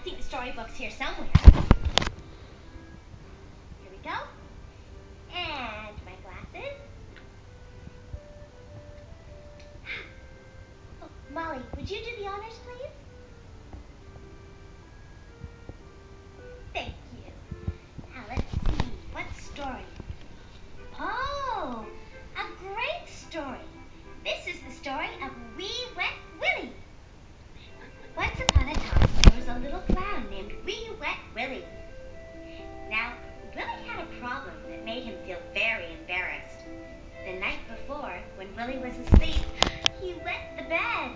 see the storybooks here somewhere. Here we go. And my glasses. Oh, Molly, would you do the honors, please? Thank you. Now let's see. What story? Oh, a great story. This is the story of Wee Wet Willy. Once upon a time, there was a little clown named Wee Wet Willy. Now, Willy had a problem that made him feel very embarrassed. The night before, when Willy was asleep, he wet the bed.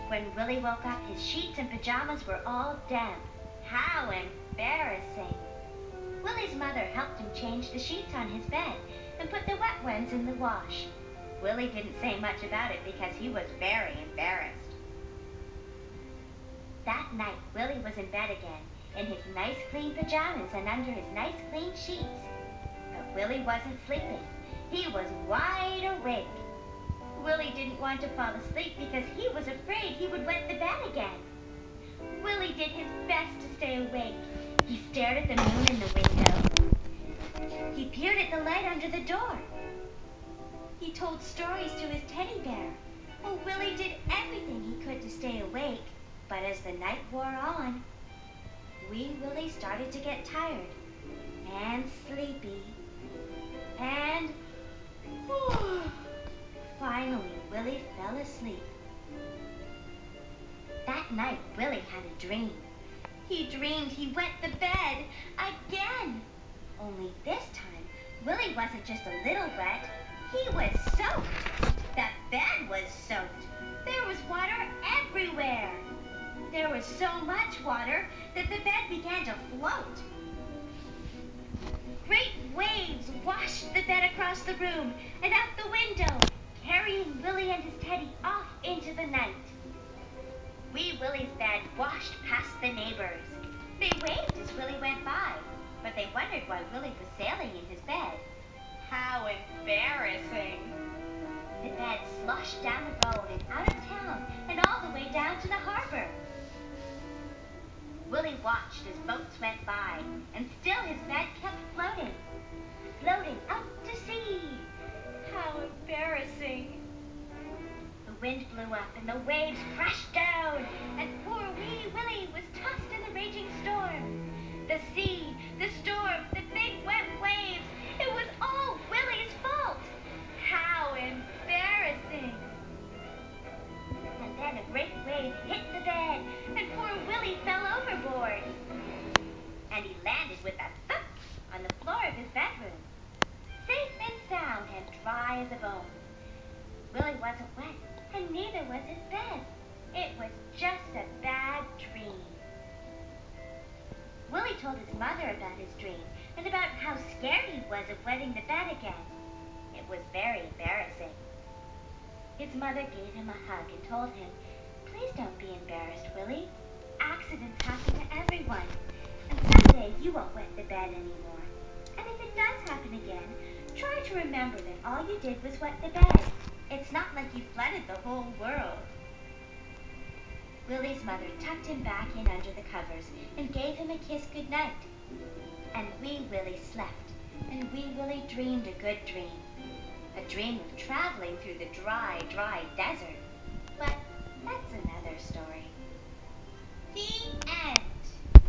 When Willy woke up, his sheets and pajamas were all damp. How embarrassing. Willy's mother helped him change the sheets on his bed and put the wet ones in the wash. Willy didn't say much about it because he was very embarrassed. That night, Willy was in bed again, in his nice clean pajamas and under his nice clean sheets. But Willy wasn't sleeping. He was wide awake. Willy didn't want to fall asleep because he was afraid he would wet the bed again. Willy did his best to stay awake. He stared at the moon in the window. He peered at the light under the door. He told stories to his teddy bear. Oh, Willy did everything he could to stay awake. But as the night wore on, Wee Willy started to get tired and sleepy. And finally, Willy fell asleep. That night, Willy had a dream. He dreamed he wet the bed again. Only this time, Willy wasn't just a little wet. He was soaked. The bed was soaked. There was water everywhere. There was so much water that the bed began to float. Great waves washed the bed across the room and out the window, carrying Willy and his teddy off into the night. Wee Willy's bed washed past the neighbors. They waved as Willy went by, but they wondered why Willy was sailing in his bed. How embarrassing! The bed sloshed down the road and out of town and all the way down to the harbor. Willy watched as boats went by, and still his bed kept floating. Floating out to sea. How embarrassing! The wind blew up and the waves crashed down, and poor Wee Willy was tossed in the raging storm. The sea, the storm, the big wet waves, it was all Willy's fault. How embarrassing! And then a great wave hit the bed, and poor Willy fell overboard. And he landed with a thump on the floor of his bedroom, safe and sound and dry as a bone. Willy wasn't wet, and neither was his bed. It was just a bad dream. Willy told his mother about his dream and about how scared he was of wetting the bed again. It was very embarrassing. His mother gave him a hug and told him, "Please don't be embarrassed, Willy. Accidents happen to everyone, and someday you won't wet the bed anymore. And if it does happen again, try to remember that all you did was wet the bed. It's not like you flooded the whole world." Willy's mother tucked him back in under the covers and gave him a kiss goodnight. And Wee Willy slept, and Wee Willy dreamed a good dream. A dream of traveling through the dry, dry desert. But that's another story.